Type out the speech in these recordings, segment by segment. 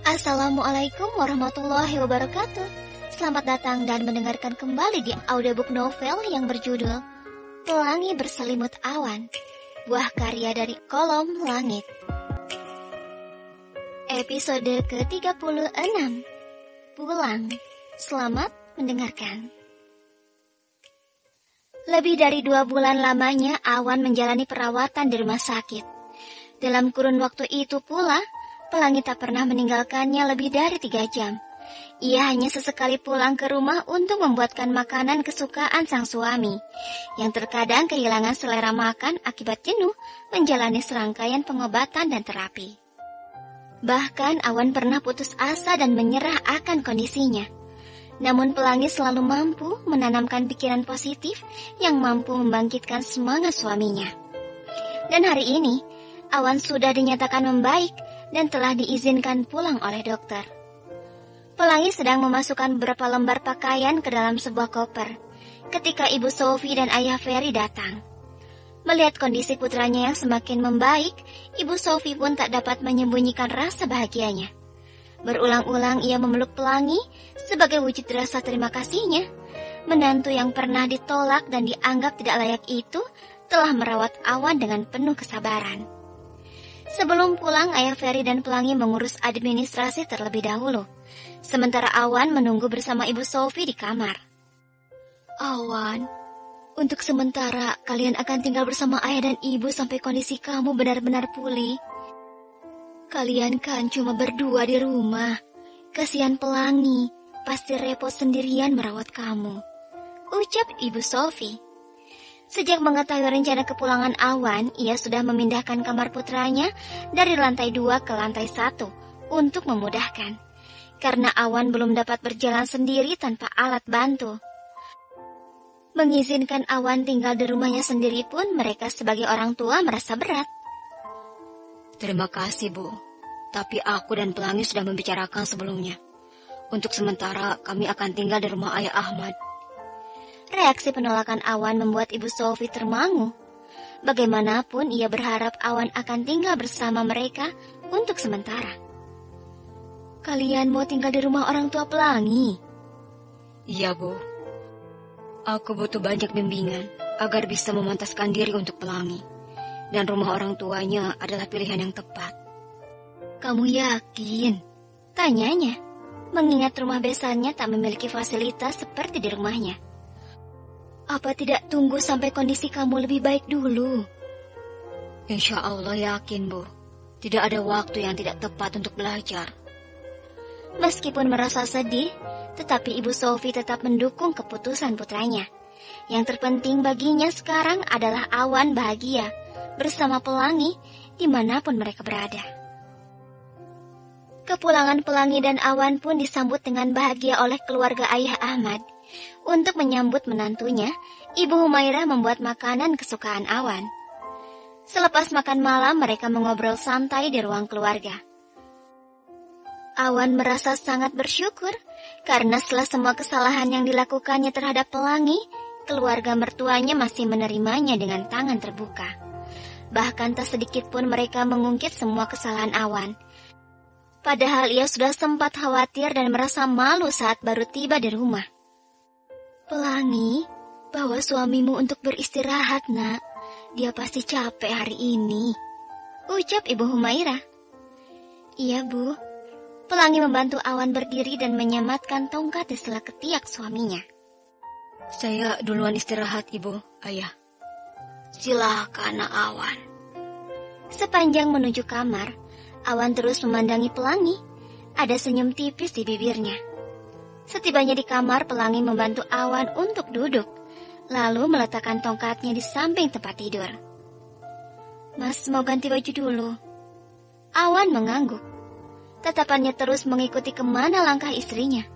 Assalamualaikum warahmatullahi wabarakatuh. Selamat datang dan mendengarkan kembali di audiobook novel yang berjudul Pelangi Berselimut Awan, buah karya dari Kolom Langit. Episode ke-36, Pulang. Selamat mendengarkan. Lebih dari 2 bulan lamanya Awan menjalani perawatan di rumah sakit. Dalam kurun waktu itu pula, Pelangi tak pernah meninggalkannya lebih dari 3 jam. Ia hanya sesekali pulang ke rumah untuk membuatkan makanan kesukaan sang suami, yang terkadang kehilangan selera makan akibat jenuh menjalani serangkaian pengobatan dan terapi. Bahkan Awan pernah putus asa dan menyerah akan kondisinya. Namun Pelangi selalu mampu menanamkan pikiran positif yang mampu membangkitkan semangat suaminya. Dan hari ini, Awan sudah dinyatakan membaik dan telah diizinkan pulang oleh dokter. Pelangi sedang memasukkan beberapa lembar pakaian ke dalam sebuah koper ketika Ibu Sophie dan Ayah Ferry datang. Melihat kondisi putranya yang semakin membaik, Ibu Sophie pun tak dapat menyembunyikan rasa bahagianya. Berulang-ulang ia memeluk Pelangi sebagai wujud rasa terima kasihnya. Menantu yang pernah ditolak dan dianggap tidak layak itu telah merawat Awan dengan penuh kesabaran. Sebelum pulang, Ayah Ferry dan Pelangi mengurus administrasi terlebih dahulu. Sementara Awan menunggu bersama Ibu Sophie di kamar. Awan, untuk sementara kalian akan tinggal bersama ayah dan ibu sampai kondisi kamu benar-benar pulih. Kalian kan cuma berdua di rumah. Kasihan Pelangi, pasti repot sendirian merawat kamu, ucap Ibu Sophie. Sejak mengetahui rencana kepulangan Awan, ia sudah memindahkan kamar putranya dari lantai 2 ke lantai 1 untuk memudahkan. Karena Awan belum dapat berjalan sendiri tanpa alat bantu. Mengizinkan Awan tinggal di rumahnya sendiri pun mereka sebagai orang tua merasa berat. Terima kasih, Bu. Tapi aku dan Pelangi sudah membicarakan sebelumnya. Untuk sementara kami akan tinggal di rumah Ayah Ahmad. Reaksi penolakan Awan membuat Ibu Sophie termangu. Bagaimanapun ia berharap Awan akan tinggal bersama mereka untuk sementara. Kalian mau tinggal di rumah orang tua Pelangi? Iya, Bu. Aku butuh banyak bimbingan agar bisa memantaskan diri untuk Pelangi. Dan rumah orang tuanya adalah pilihan yang tepat. Kamu yakin? Tanyanya, mengingat rumah besannya tak memiliki fasilitas seperti di rumahnya. Apa tidak tunggu sampai kondisi kamu lebih baik dulu? Insya Allah yakin, Bu. Tidak ada waktu yang tidak tepat untuk belajar. Meskipun merasa sedih, tetapi Ibu Sophie tetap mendukung keputusan putranya. Yang terpenting baginya sekarang adalah Awan bahagia bersama Pelangi dimanapun mereka berada. Kepulangan Pelangi dan Awan pun disambut dengan bahagia oleh keluarga Ayah Ahmad. Untuk menyambut menantunya, Ibu Humairah membuat makanan kesukaan Awan. Selepas makan malam, mereka mengobrol santai di ruang keluarga. Awan merasa sangat bersyukur karena setelah semua kesalahan yang dilakukannya terhadap Pelangi, keluarga mertuanya masih menerimanya dengan tangan terbuka. Bahkan tak sedikit pun mereka mengungkit semua kesalahan Awan. Padahal ia sudah sempat khawatir dan merasa malu saat baru tiba di rumah. Pelangi, bawa suamimu untuk beristirahat, Nak. Dia pasti capek hari ini, ucap Ibu Humairah. Iya, Bu. Pelangi membantu Awan berdiri dan menyematkan tongkat di sela ketiak suaminya. Saya duluan istirahat, Ibu, Ayah. Silakan, Nak Awan. Sepanjang menuju kamar, Awan terus memandangi Pelangi. Ada senyum tipis di bibirnya. Setibanya di kamar, Pelangi membantu Awan untuk duduk, lalu meletakkan tongkatnya di samping tempat tidur. Mas mau ganti baju dulu. Awan mengangguk. Tatapannya terus mengikuti kemana langkah istrinya.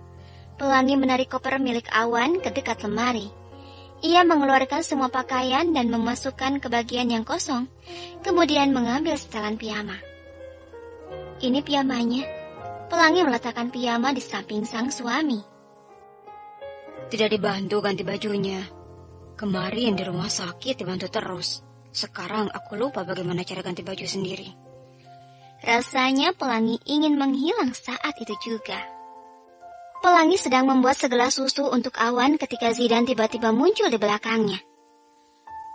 Pelangi menarik koper milik Awan ke dekat lemari. Ia mengeluarkan semua pakaian dan memasukkan ke bagian yang kosong, kemudian mengambil setelan piyama. Ini piyamanya. Pelangi meletakkan piyama di samping sang suami. Tidak dibantu ganti bajunya. Kemarin di rumah sakit dibantu terus. Sekarang aku lupa bagaimana cara ganti baju sendiri. Rasanya Pelangi ingin menghilang saat itu juga. Pelangi sedang membuat segelas susu untuk Awan ketika Zidan tiba-tiba muncul di belakangnya.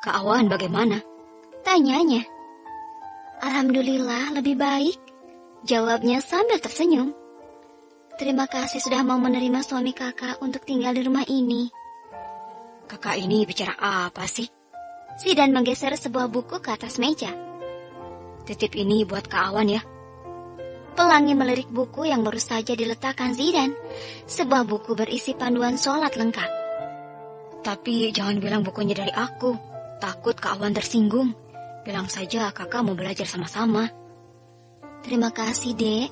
Kak Awan bagaimana? Tanyanya. Alhamdulillah lebih baik, jawabnya sambil tersenyum. Terima kasih sudah mau menerima suami kakak untuk tinggal di rumah ini. Kakak ini bicara apa sih? Zidan menggeser sebuah buku ke atas meja. Titip ini buat Kak Awan ya. Pelangi melirik buku yang baru saja diletakkan Zidan. Sebuah buku berisi panduan sholat lengkap. Tapi jangan bilang bukunya dari aku. Takut Kak Awan tersinggung. Bilang saja kakak mau belajar sama-sama. Terima kasih, Dek.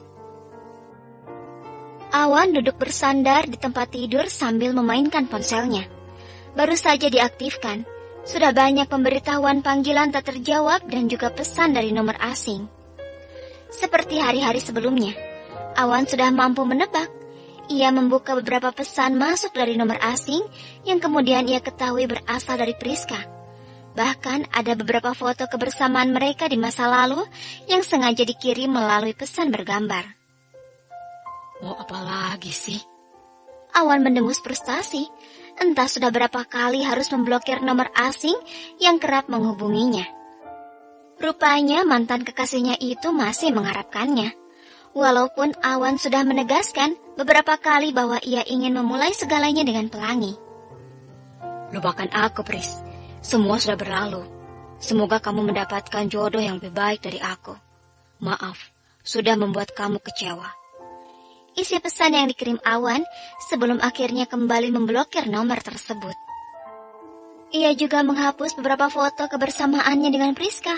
Awan duduk bersandar di tempat tidur sambil memainkan ponselnya. Baru saja diaktifkan. Sudah banyak pemberitahuan panggilan tak terjawab dan juga pesan dari nomor asing. Seperti hari-hari sebelumnya, Awan sudah mampu menebak. Ia membuka beberapa pesan masuk dari nomor asing yang kemudian ia ketahui berasal dari Priska. Bahkan ada beberapa foto kebersamaan mereka di masa lalu yang sengaja dikirim melalui pesan bergambar. Mau apa lagi sih? Awan mendengus frustasi. Entah sudah berapa kali harus memblokir nomor asing yang kerap menghubunginya. Rupanya mantan kekasihnya itu masih mengharapkannya. Walaupun Awan sudah menegaskan beberapa kali bahwa ia ingin memulai segalanya dengan Pelangi. Lupakan aku, Pris. Semua sudah berlalu. Semoga kamu mendapatkan jodoh yang lebih baik dari aku. Maaf, sudah membuat kamu kecewa. Isi pesan yang dikirim Awan sebelum akhirnya kembali memblokir nomor tersebut. Ia juga menghapus beberapa foto kebersamaannya dengan Priska,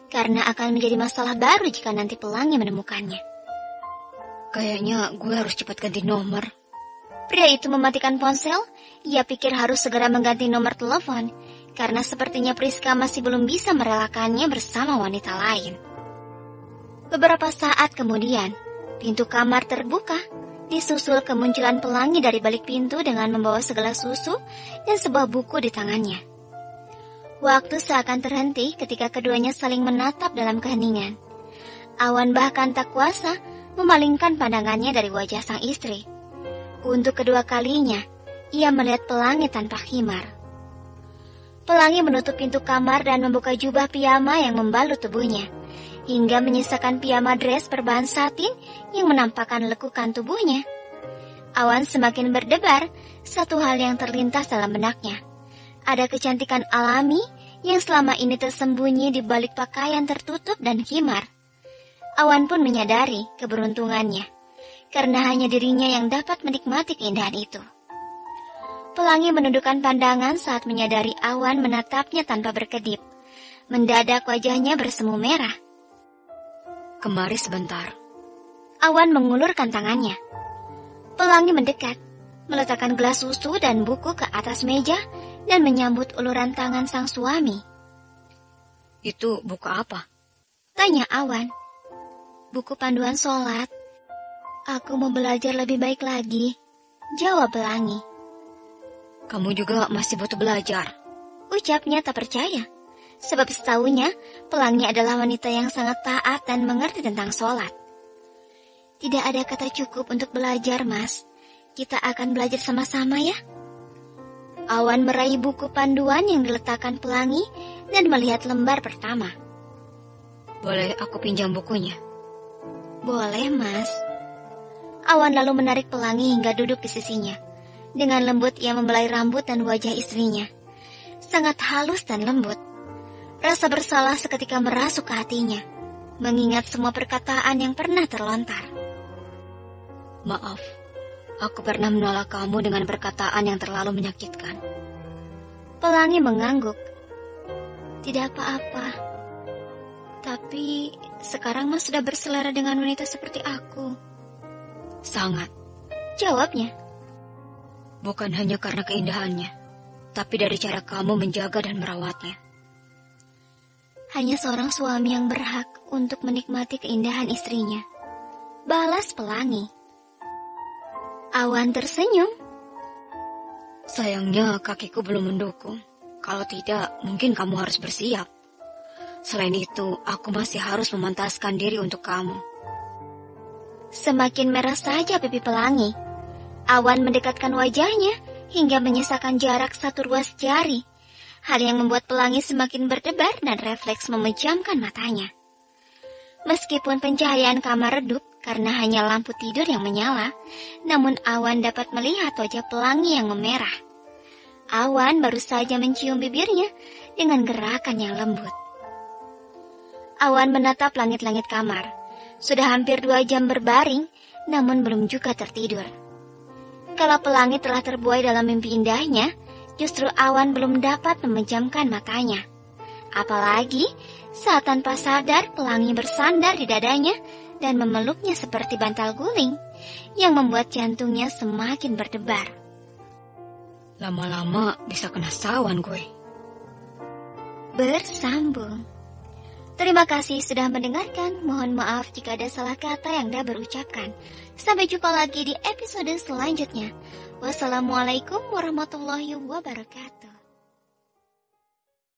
karena akan menjadi masalah baru jika nanti Pelangi menemukannya. Kayaknya gue harus cepat ganti nomor. Pria itu mematikan ponsel. Ia pikir harus segera mengganti nomor telepon, karena sepertinya Priska masih belum bisa merelakannya bersama wanita lain. Beberapa saat kemudian, pintu kamar terbuka, disusul kemunculan Pelangi dari balik pintu dengan membawa segelas susu dan sebuah buku di tangannya. Waktu seakan terhenti ketika keduanya saling menatap dalam keheningan. Awan bahkan tak kuasa memalingkan pandangannya dari wajah sang istri. Untuk kedua kalinya, ia melihat Pelangi tanpa khimar. Pelangi menutup pintu kamar dan membuka jubah piyama yang membalut tubuhnya, hingga menyisakan piyama dress berbahan satin yang menampakkan lekukan tubuhnya. Awan semakin berdebar, satu hal yang terlintas dalam benaknya. Ada kecantikan alami yang selama ini tersembunyi di balik pakaian tertutup dan khimar. Awan pun menyadari keberuntungannya, karena hanya dirinya yang dapat menikmati keindahan itu. Pelangi menundukkan pandangan saat menyadari Awan menatapnya tanpa berkedip. Mendadak wajahnya bersemu merah. Kemari sebentar. Awan mengulurkan tangannya. Pelangi mendekat, meletakkan gelas susu dan buku ke atas meja dan menyambut uluran tangan sang suami. Itu buku apa? Tanya Awan. Buku panduan sholat. Aku mau belajar lebih baik lagi, jawab Pelangi. Kamu juga masih butuh belajar, ucapnya tak percaya. Sebab setahunya, Pelangi adalah wanita yang sangat taat dan mengerti tentang sholat. Tidak ada kata cukup untuk belajar, Mas. Kita akan belajar sama-sama ya. Awan meraih buku panduan yang diletakkan Pelangi dan melihat lembar pertama. Boleh aku pinjam bukunya? Boleh, Mas. Awan lalu menarik Pelangi hingga duduk di sisinya. Dengan lembut ia membelai rambut dan wajah istrinya. Sangat halus dan lembut. Rasa bersalah seketika merasuk ke hatinya, mengingat semua perkataan yang pernah terlontar. Maaf, aku pernah menolak kamu dengan perkataan yang terlalu menyakitkan. Pelangi mengangguk. Tidak apa-apa. Tapi sekarang Mas sudah berselera dengan wanita seperti aku. Sangat, jawabnya. Bukan hanya karena keindahannya, tapi dari cara kamu menjaga dan merawatnya. Hanya seorang suami yang berhak untuk menikmati keindahan istrinya, balas Pelangi. Awan tersenyum. Sayangnya kakiku belum mendukung. Kalau tidak, mungkin kamu harus bersiap. Selain itu, aku masih harus memantaskan diri untuk kamu. Semakin merah saja pipi pelangi. Awan mendekatkan wajahnya hingga menyisakan jarak 1 ruas jari. Hal yang membuat pelangi semakin berdebar dan refleks memejamkan matanya. Meskipun pencahayaan kamar redup karena hanya lampu tidur yang menyala, namun Awan dapat melihat wajah pelangi yang memerah. Awan baru saja mencium bibirnya dengan gerakan yang lembut. Awan menatap langit-langit kamar. Sudah hampir 2 jam berbaring, namun belum juga tertidur. Kalau pelangi telah terbuai dalam mimpi indahnya, justru Awan belum dapat memejamkan matanya. Apalagi saat tanpa sadar pelangi bersandar di dadanya dan memeluknya seperti bantal guling, yang membuat jantungnya semakin berdebar. Lama-lama bisa kena sawan gue. Bersambung. Terima kasih sudah mendengarkan. Mohon maaf jika ada salah kata yang dah berucapkan. Sampai jumpa lagi di episode selanjutnya. Wassalamualaikum warahmatullahi wabarakatuh.